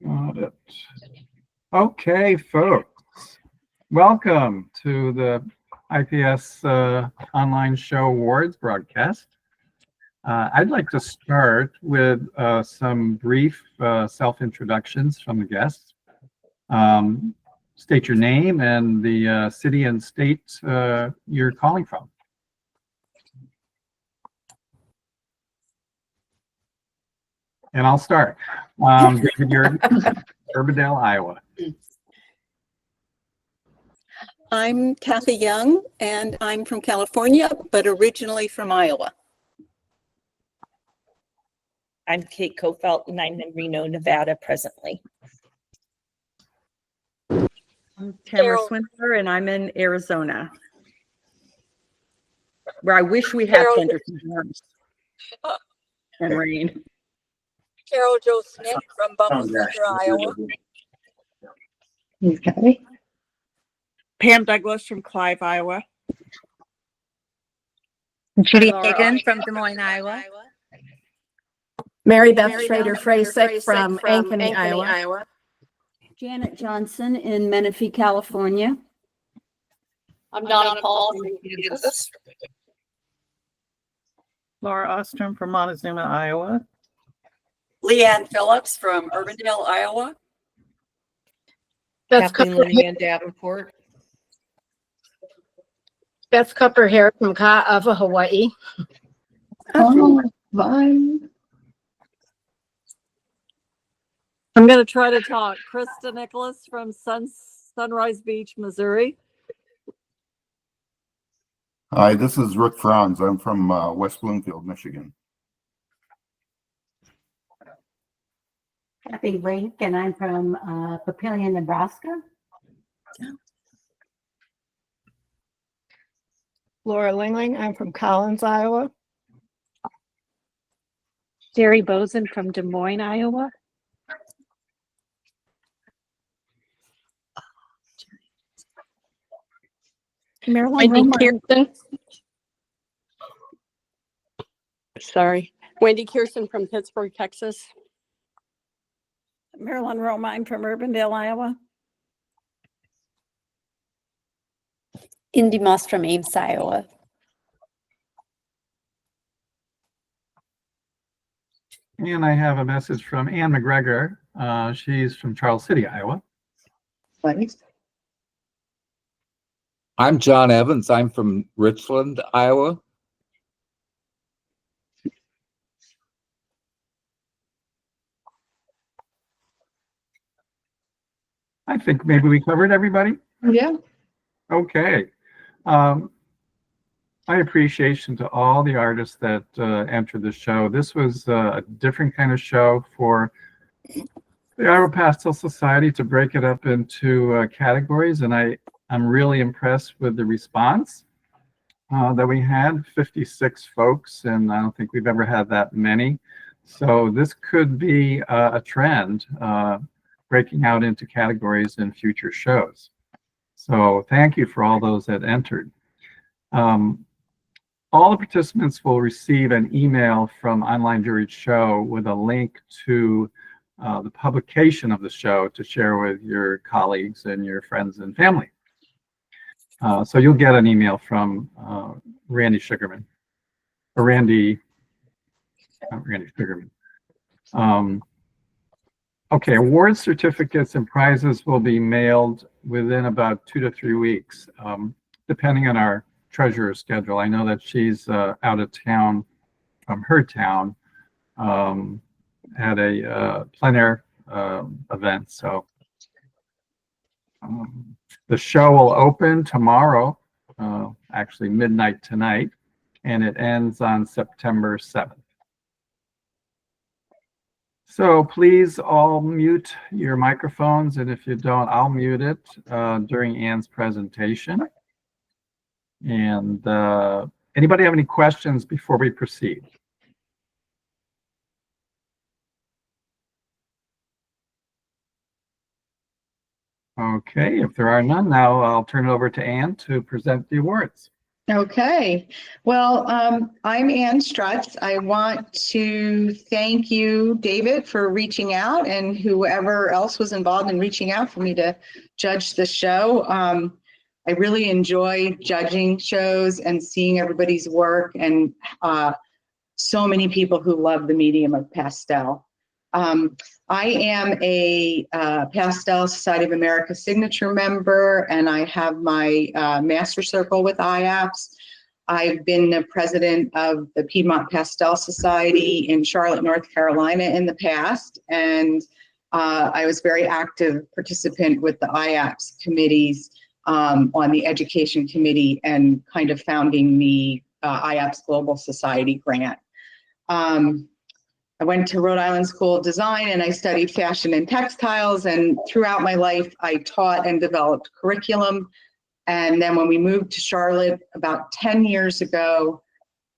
Got it. Okay, folks. Welcome to the IPS Online Show Awards broadcast. I'd like to start with some brief self-introductions from the guests. State your name and the city and state you're calling from. And I'll start. David, you're Urbandale, Iowa. I'm Kathy Young, and I'm from California, but originally from Iowa. I'm Kate Kofelt, and I'm in Reno, Nevada presently. I'm Tamara Swindler, and I'm in Arizona, where I wish we had Henderson Farms and rain. Carol Jo Smith from Bumblesnooker, Iowa. Okay. Pam Douglas from Clive, Iowa. Judy Hagan from Des Moines, Iowa. Mary Beth Schrader-Frasick from Ankeny, Iowa. Janet Johnson in Menifee, California. I'm Donna Paul from Kansas. Laura Ostrom from Montezuma, Iowa. Leanne Phillips from Urbandale, Iowa. That's Kathleen Davenport. Beth Cupper here from Ka'ava, Hawaii. Oh, fun. I'm going to try to talk. Krista Nicholas from Sunrise Beach, Missouri. Hi, this is Rick Franz. I'm from West Bloomfield, Michigan. Kathy Rink, and I'm from Papillion, Nebraska. Laura Lingling, I'm from Collins, Iowa. Jerry Bozen from Des Moines, Iowa. Wendy Kirsten. Wendy Kirsten from Pittsburgh, Texas. Marilyn Romine from Urbandale, Iowa. Indy Moss from Ames, Iowa. And I have a message from Ann McGregor. She's from Charles City, Iowa. Thanks. I'm John Evans. I'm from Richland, Iowa. I think maybe we covered everybody. Yeah. Okay. My appreciation to all the artists that entered the show. This was a different kind of show for the Iowa Pastel Society to break it up into categories, and I'm really impressed with the response that we had. 56 folks, and I don't think we've ever had that many. So this could be a trend, breaking out into categories in future shows. So thank you for all those that entered. All the participants will receive an email from Online Jury Show with a link to the publication of the show to share with your colleagues and your friends and family. So you'll get an email from Randy Sugarman, or Randy Sugarman. Okay, award certificates and prizes will be mailed within about 2 to 3 weeks, depending on our treasurer's schedule. I know that she's out of town from her town at a plein air event. So the show will open tomorrow, actually midnight tonight, and it ends on September 7th. So please all mute your microphones, and if you don't, I'll mute it during Ann's presentation. And anybody have any questions before we proceed? Okay, if there are none, now I'll turn it over to Ann to present the awards. Okay. Well, I'm Ann Strutz. I want to thank you, David, for reaching out, and whoever else was involved in reaching out for me to judge the show. I really enjoy judging shows and seeing everybody's work, and so many people who love the medium of pastel. I am a Pastel Society of America signature member, and I have my master circle with IAPS. I've been the president of the Piedmont Pastel Society in Charlotte, North Carolina in the past, and I was very active participant with the IAPS committees on the education committee and kind of founding the IAPS Global Society grant. I went to Rhode Island School of Design and I studied fashion and textiles, and throughout my life I taught and developed curriculum. And then when we moved to Charlotte about 10 years ago,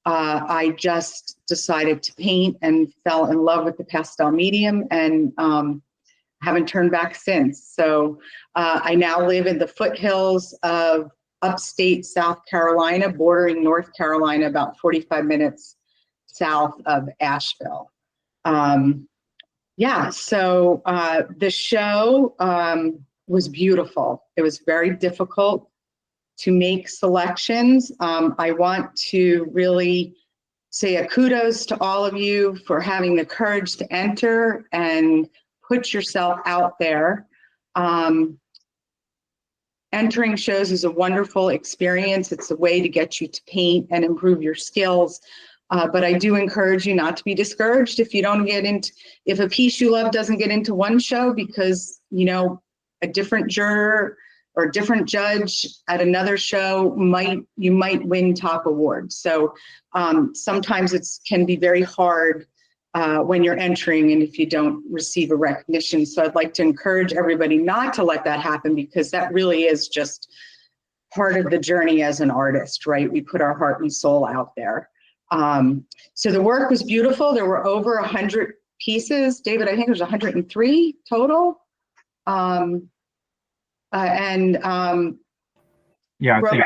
I just decided to paint and fell in love with the pastel medium, and haven't turned back since. So I now live in the foothills of upstate South Carolina, bordering North Carolina, about 45 minutes south of Asheville. Yeah, so the show was beautiful. It was very difficult to make selections. I want to really say a kudos to all of you for having the courage to enter and put yourself out there. Entering shows is a wonderful experience. It's a way to get you to paint and improve your skills. But I do encourage you not to be discouraged if you don't get into, if a piece you love doesn't get into one show because, you know, a different juror or a different judge at another show you might win top award. So sometimes it can be very hard when you're entering and if you don't receive a recognition. So I'd like to encourage everybody not to let that happen, because that really is just part of the journey as an artist, right? We put our heart and soul out there. So the work was beautiful. There were over 100 pieces. David, I think there's 103 total. Yeah, I think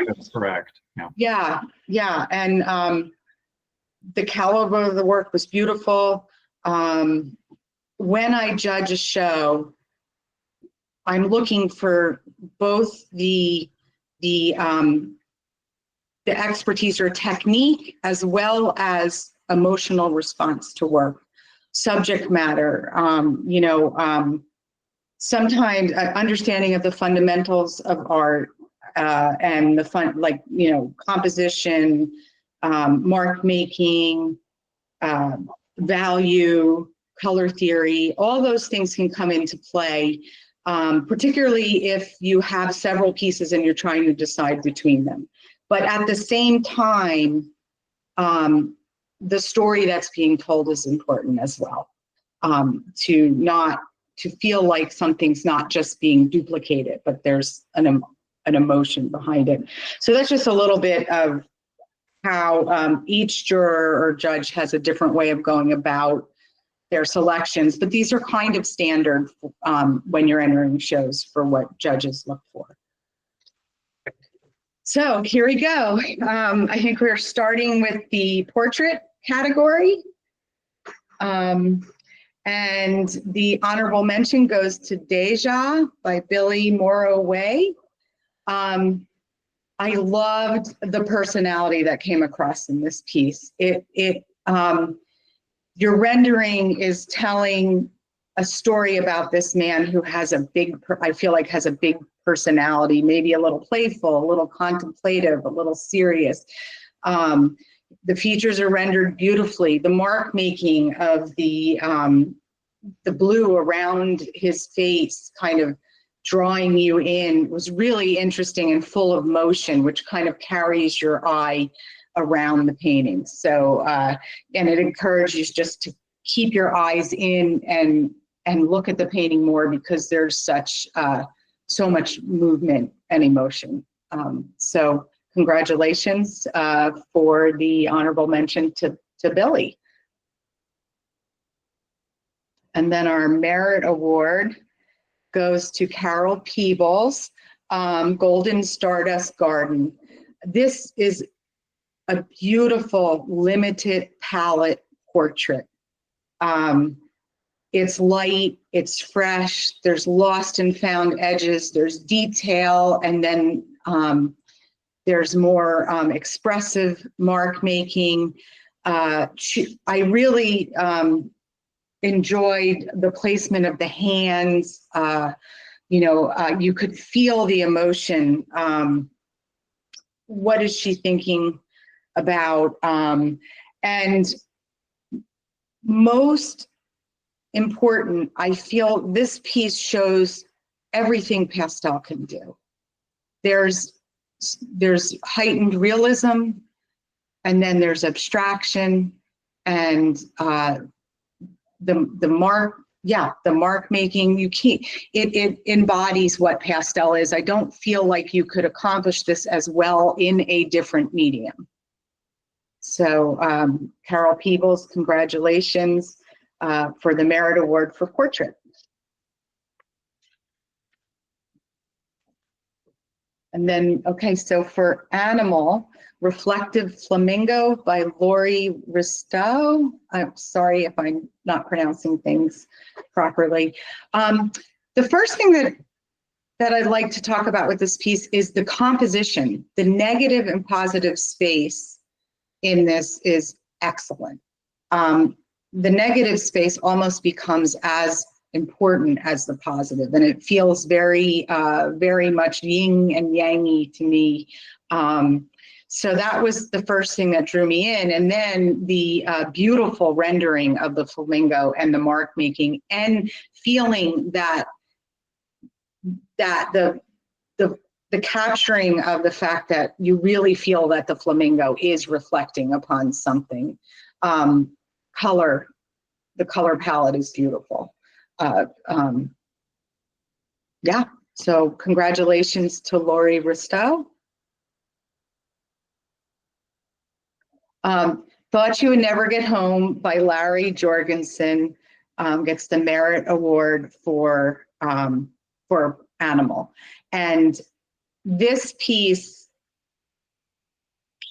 that's correct. Yeah. Yeah. And the caliber of the work was beautiful. When I judge a show, I'm looking for both the expertise or technique as well as emotional response to work, subject matter, sometimes understanding of the fundamentals of art and the composition, mark making, value, color theory, all those things can come into play, particularly if you have several pieces and you're trying to decide between them. But at the same time, the story that's being told is important as well, to feel like something's not just being duplicated, but there's an emotion behind it. So that's just a little bit of how each juror or judge has a different way of going about their selections, but these are kind of standard when you're entering shows for what judges look for. So here we go. I think we're starting with the portrait category. And the honorable mention goes to Deja by Billy Morrow Way. I loved the personality that came across in this piece. Your rendering is telling a story about this man who has I feel like has a big personality, maybe a little playful, a little contemplative, a little serious. The features are rendered beautifully. The mark making of the blue around his face, kind of drawing you in, was really interesting and full of motion, which kind of carries your eye around the painting. So, and it encourages just to keep your eyes in and look at the painting more, because there's so much movement and emotion. So congratulations for the honorable mention to Billy. And then our merit award goes to Carol Peebles, Golden Stardust Garden. This is a beautiful limited palette portrait. It's light, it's fresh, there's lost and found edges, there's detail, and then there's more expressive mark making. I really enjoyed the placement of the hands. You could feel the emotion. What is she thinking about? And most important, I feel this piece shows everything pastel can do. There's heightened realism, and then there's abstraction, and the mark making. It embodies what pastel is. I don't feel like you could accomplish this as well in a different medium. So Carol Peebles, congratulations for the Merit Award for Portrait. And then, okay, so for Animal, Reflective Flamingo by Lori Ristow. I'm sorry if I'm not pronouncing things properly. The first thing that I'd like to talk about with this piece is the composition. The negative and positive space in this is excellent. The negative space almost becomes as important as the positive, and it feels very, very much yin and yang-y to me. So that was the first thing that drew me in, and then the beautiful rendering of the flamingo and the mark making, and feeling that the capturing of the fact that you really feel that the flamingo is reflecting upon something. Color, the color palette is beautiful. Yeah, so congratulations to Lori Ristow. Thought You Would Never Get Home by Larry Jorgensen gets the Merit Award for Animal. And this piece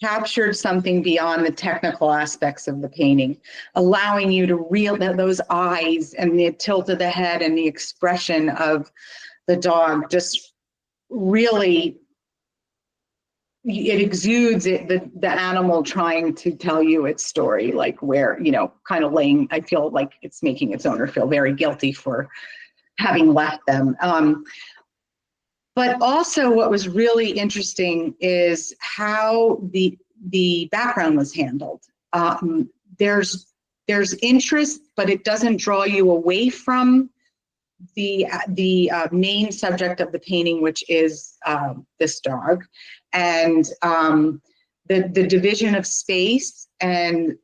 captured something beyond the technical aspects of the painting, allowing you to reel those eyes and the tilt of the head and the expression of the dog. Just really, it exudes the animal trying to tell you its story, like where, kind of laying, I feel like it's making its owner feel very guilty for having left them. But also what was really interesting is how the background was handled. There's interest, but it doesn't draw you away from the main subject of the painting, which is this dog. And the division of space, and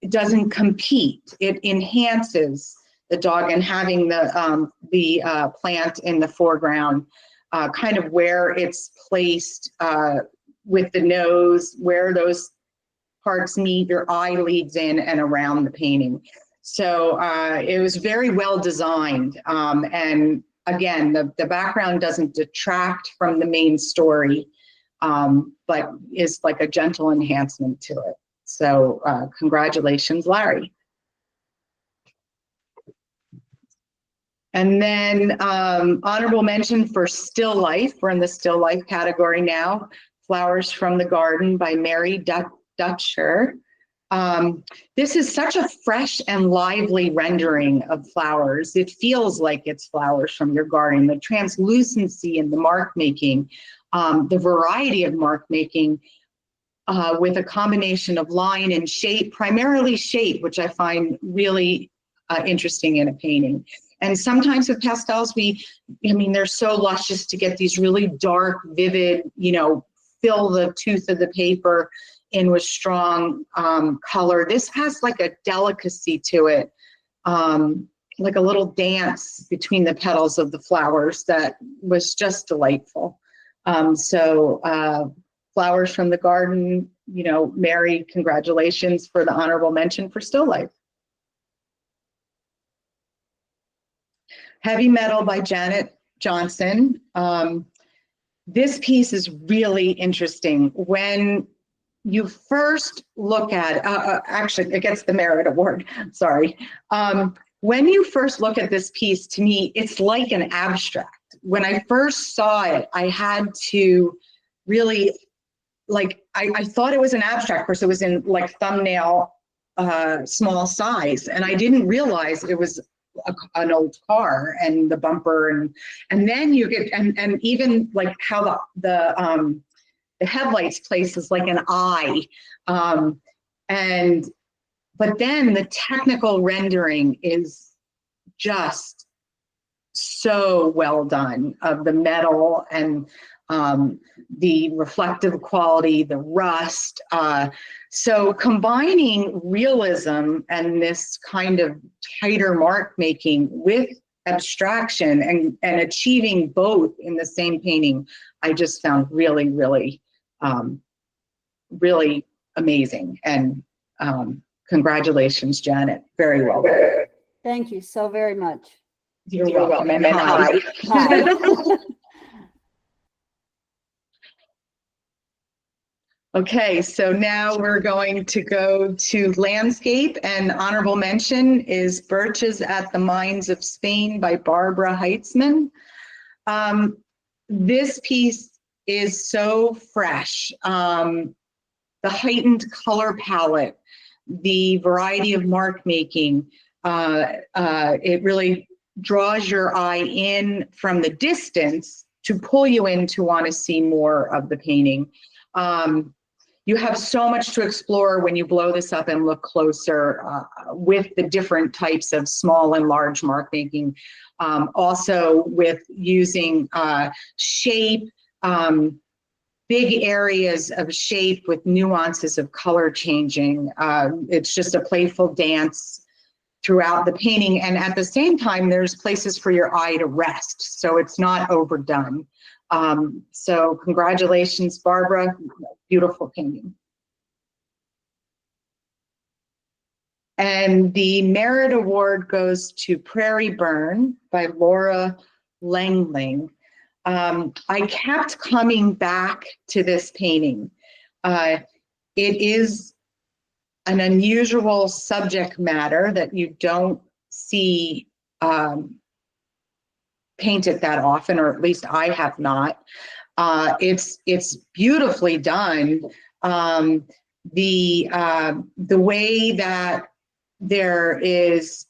it doesn't compete. It enhances the dog, and having the plant in the foreground, kind of where it's placed with the nose, where those parts meet, your eye leads in and around the painting. So it was very well designed. And again, the background doesn't detract from the main story, but is like a gentle enhancement to it. So congratulations, Larry. And then honorable mention for Still Life. We're in the Still Life category now. Flowers from the Garden by Mary Dutcher. This is such a fresh and lively rendering of flowers. It feels like it's flowers from your garden. The translucency in the mark making, the variety of mark making with a combination of line and shape, primarily shape, which I find really interesting in a painting. And sometimes with pastels, they're so luscious to get these really dark, vivid, fill the tooth of the paper in with strong color. This has like a delicacy to it, like a little dance between the petals of the flowers that was just delightful. So Flowers from the Garden, Mary, congratulations for the honorable mention for Still Life. Heavy Metal by Janet Johnson. This piece is really interesting. When you first look at, actually, it gets the Merit Award, sorry. When you first look at this piece, to me, it's like an abstract. When I first saw it, I had to really, like, I thought it was an abstract. Of course, it was in like thumbnail, small size, and I didn't realize it was an old car and the bumper, and then you get, and even like how the headlights place is like an eye, but then the technical rendering is just so well done of the metal and the reflective quality, the rust. So combining realism and this kind of tighter mark making with abstraction and achieving both in the same painting, I just found really, really, really amazing. And congratulations, Janet. Very well done. Thank you so very much. You're welcome. And hi. Hi. Okay, so now we're going to go to landscape, and honorable mention is Birches at the Mines of Spain by Barbara Heitzman. This piece is so fresh. The heightened color palette, the variety of mark making, it really draws your eye in from the distance to pull you in to want to see more of the painting. You have so much to explore when you blow this up and look closer with the different types of small and large mark making. Also with using shape, big areas of shape with nuances of color changing. It's just a playful dance throughout the painting. And at the same time, there's places for your eye to rest. So it's not overdone. So congratulations, Barbara, beautiful painting. And the Merit Award goes to Prairie Burn by Laura Langling. I kept coming back to this painting. It is an unusual subject matter that you don't see painted that often, or at least I have not. It's beautifully done. The way that there is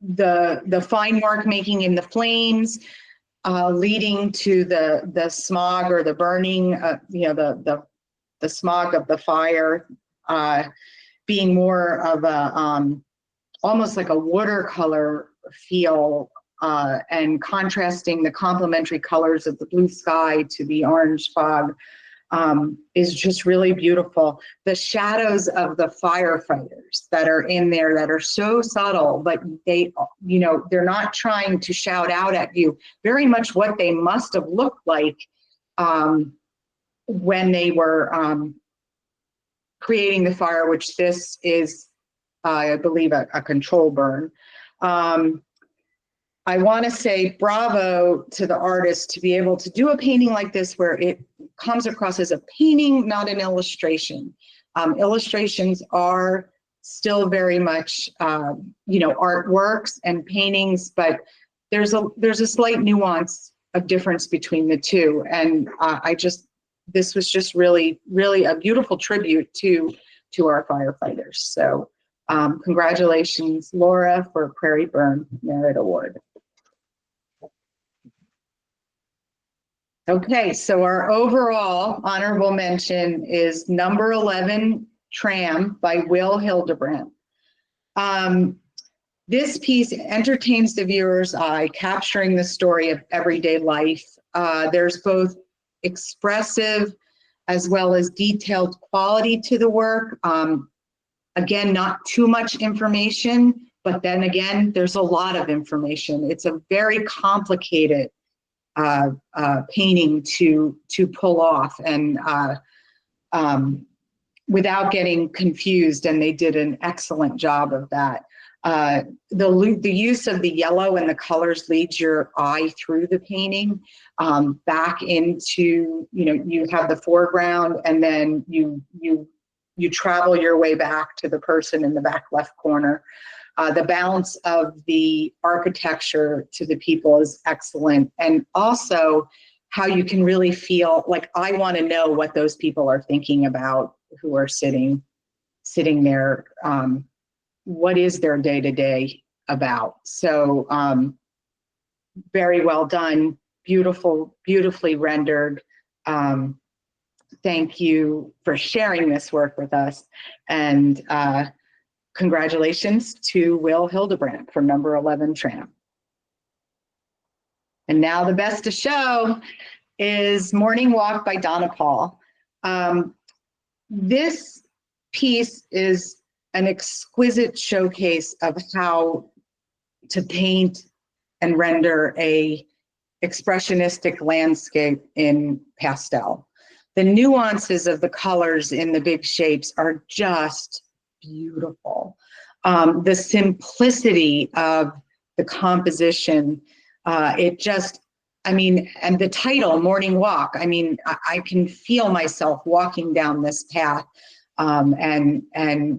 the fine mark making in the flames, leading to the smog or the burning, the smog of the fire, being more of a almost like a watercolor feel, and contrasting the complementary colors of the blue sky to the orange fog, is just really beautiful. The shadows of the firefighters that are in there that are so subtle, but they, they're not trying to shout out at you. Very much what they must have looked like when they were creating the fire, which this is, I believe, a control burn. I want to say bravo to the artist to be able to do a painting like this where it comes across as a painting, not an illustration. Illustrations are still very much, artworks and paintings, but there's a slight nuance of difference between the two. And this was just really, really a beautiful tribute to our firefighters. So congratulations, Laura, for Prairie Burn Merit Award. Okay, so our overall honorable mention is number 11, Tram by Will Hildebrandt. This piece entertains the viewer's eye, capturing the story of everyday life. There's both expressive as well as detailed quality to the work. Again, not too much information, but then again, there's a lot of information. It's a very complicated painting to pull off, and without getting confused, and they did an excellent job of that. The use of the yellow and the colors leads your eye through the painting back into, you have the foreground, and then you you travel your way back to the person in the back left corner. The balance of the architecture to the people is excellent. And also how you can really feel like, I want to know what those people are thinking about who are sitting there. What is their day-to-day about? So very well done, beautifully rendered. Thank you for sharing this work with us. And congratulations to Will Hildebrandt for number 11 tram. And now the best to show is Morning Walk by Donna Paul. This piece is an exquisite showcase of how to paint and render a expressionistic landscape in pastel. The nuances of the colors in the big shapes are just beautiful. The simplicity of the composition, it just, I mean, and the title, Morning Walk, I mean, I can feel myself walking down this path and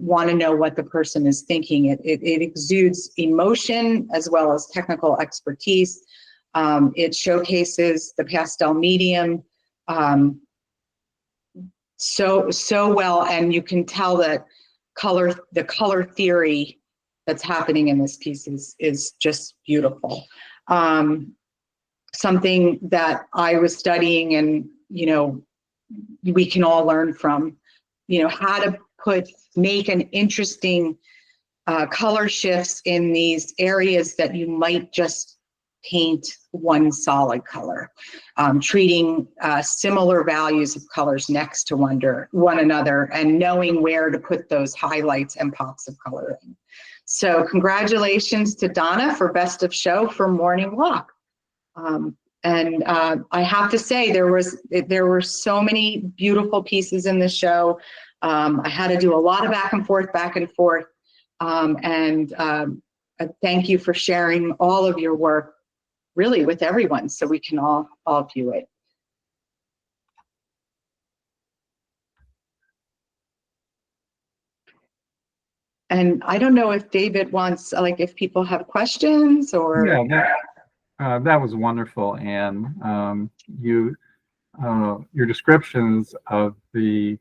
want to know what the person is thinking. It exudes emotion as well as technical expertise. It showcases the pastel medium so well, and you can tell that the color theory that's happening in this piece is just beautiful. Something that I was studying, and we can all learn from, how to make an interesting color shifts in these areas that you might just paint one solid color, treating similar values of colors next to one another, and knowing where to put those highlights and pops of color in. So congratulations to Donna for Best of Show for Morning Walk. And I have to say, there were so many beautiful pieces in the show. I had to do a lot of back and forth. Thank you for sharing all of your work, really, with everyone, so we can all view it. And I don't know if David wants, if people have questions or. Yeah, that was wonderful, Anne. Your descriptions of the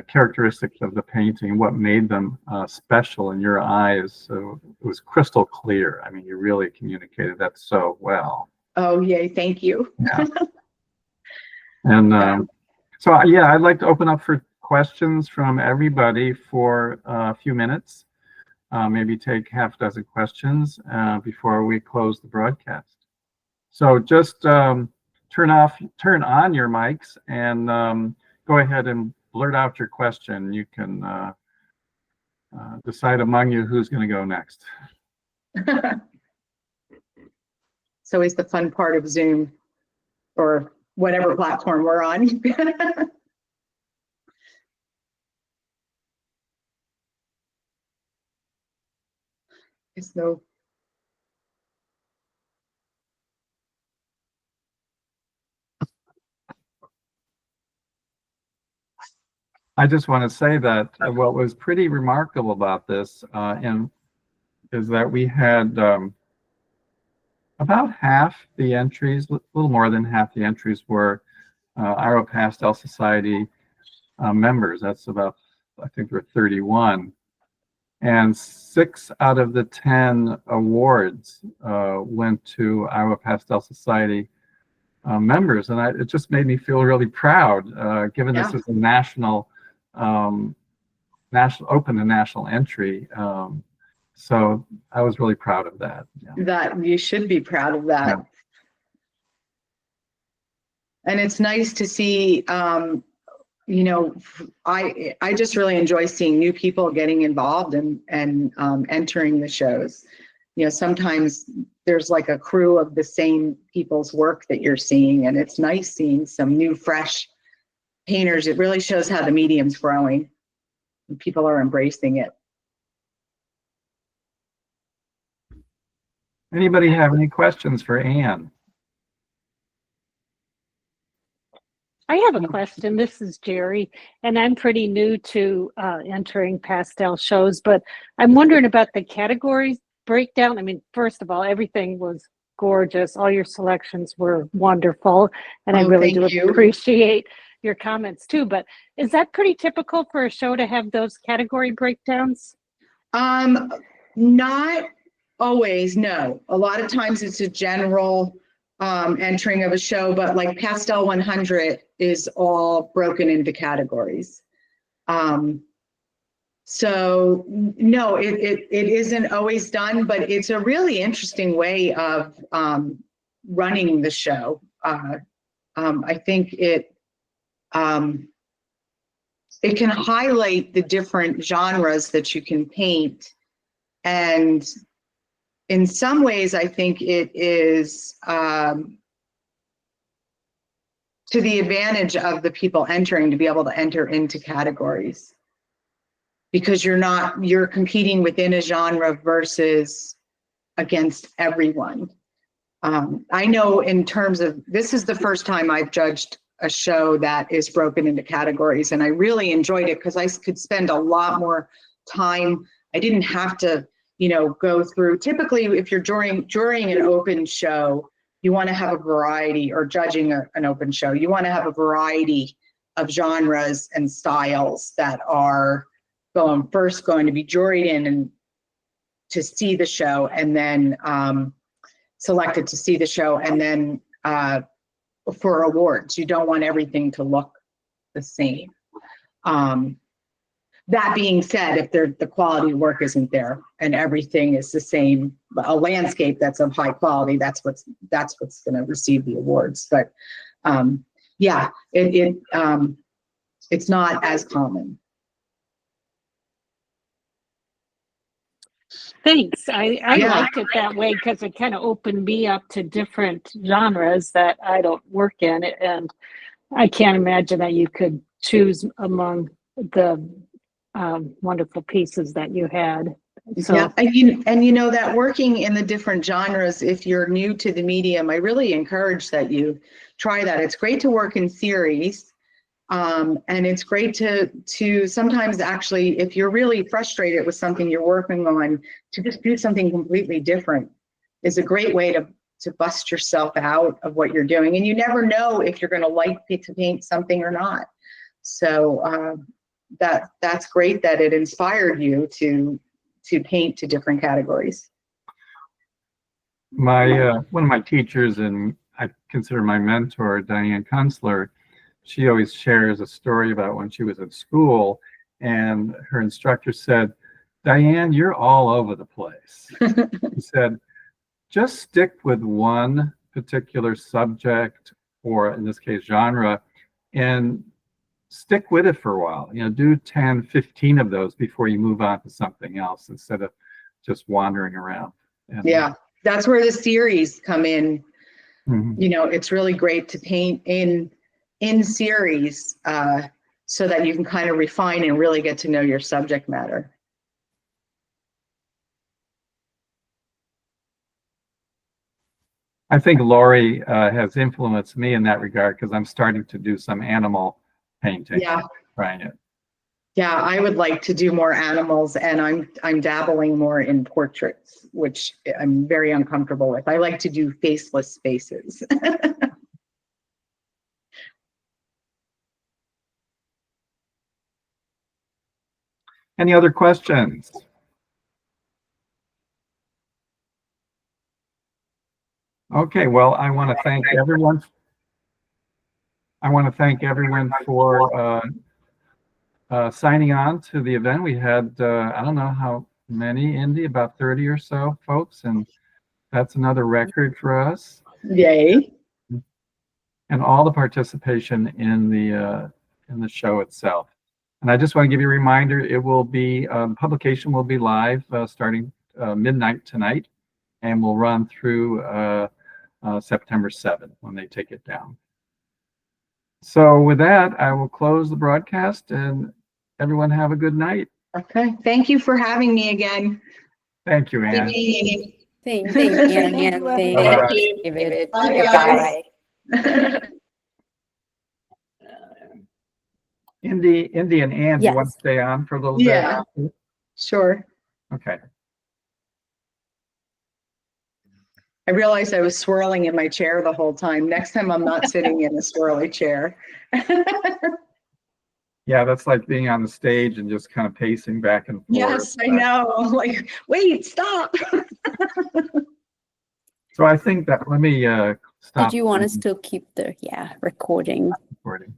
characteristics of the painting, what made them special in your eyes, so it was crystal clear. I mean, you really communicated that so well. Oh, yay, thank you. Yeah. And so, yeah, I'd like to open up for questions from everybody for a few minutes. Maybe take half a dozen questions before we close the broadcast. So just turn on your mics and go ahead and blurt out your question. You can decide among you who's going to go next. It's always the fun part of Zoom or whatever platform we're on. It's no. I just want to say that what was pretty remarkable about this is that we had about half the entries, a little more than half the entries were Iowa Pastel Society members. That's about, I think there were 31. And 6 out of the 10 awards went to Iowa Pastel Society members. And it just made me feel really proud, given this is a national open and national entry. So I was really proud of that. Yeah. That you should be proud of that. Yeah. And it's nice to see, I just really enjoy seeing new people getting involved and entering the shows. Sometimes there's like a crew of the same people's work that you're seeing, and it's nice seeing some new, fresh painters. It really shows how the medium's growing and people are embracing it. Anybody have any questions for Anne? I have a question. This is Jerry, and I'm pretty new to entering pastel shows, but I'm wondering about the categories breakdown. I mean, first of all, everything was gorgeous. All your selections were wonderful, and I Oh, really thank do you. appreciate your comments too. But is that pretty typical for a show to have those category breakdowns? Not always, no. A lot of times it's a general entering of a show, but like Pastel 100 is all broken into categories. So no, it isn't always done, but it's a really interesting way of running the show. I think it can highlight the different genres that you can paint. And in some ways, I think it is to the advantage of the people entering to be able to enter into categories. Because you're competing within a genre versus against everyone. I know in terms of, this is the first time I've judged a show that is broken into categories, and I really enjoyed it because I could spend a lot more time. I didn't have to, go through. Typically, if you're during an open show, you want to have a variety, or judging an open show, you want to have a variety of genres and styles that are going to be juried in and to see the show, and then selected to see the show, and then for awards. You don't want everything to look the same. That being said, if the quality of work isn't there and everything is the same, a landscape that's of high quality, that's what's going to receive the awards. But yeah, it's not as common. Thanks. I liked it that way because it kind of opened me up to different genres that I don't work in. And I can't imagine that you could choose among the wonderful pieces that you had. So. Yeah, and that working in the different genres, if you're new to the medium, I really encourage that you try that. It's great to work in series. And it's great to sometimes actually, if you're really frustrated with something you're working on, to just do something completely different is a great way to bust yourself out of what you're doing. And you never know if you're going to like to paint something or not. So that's great that it inspired you to paint to different categories. One of my teachers, and I consider my mentor, Diane Kunstler, she always shares a story about when she was at school and her instructor said, "Diane, you're all over the place." He said, "Just stick with one particular subject, or in this case, genre, and stick with it for a while. Do 10, 15 of those before you move on to something else instead of just wandering around." And, yeah, that's where the series come in. Mm-hmm. It's really great to paint in series so that you can kind of refine and really get to know your subject matter. I think Lori has influenced me in that regard because I'm starting to do some animal painting. Yeah. Trying it. Yeah, I would like to do more animals, and I'm dabbling more in portraits, which I'm very uncomfortable with. I like to do faceless faces. Any other questions? Okay, well, I want to thank everyone. For signing on to the event. We had, I don't know how many, Indy, about 30 or so folks, and that's another record for us. Yay. And all the participation in the show itself. And I just want to give you a reminder, it will be, publication will be live starting midnight tonight, and will run through September 7th when they take it down. So with that, I will close the broadcast, and everyone have a good night. Okay, thank you for having me again. Thank you, Anne. Thank you, Ann. Bye-bye. David. Bye, guys. Bye. Indy and Ann, do you want to stay on for a little bit? Yeah. Sure. Okay. I realized I was swirling in my chair the whole time. Next time I'm not sitting in a swirly chair. Yeah, that's like being on the stage and just kind of pacing back and forth. Yes, I know. I'm like, wait, stop. So I think that, let me stop. Did you want us to keep the, recording? Recording.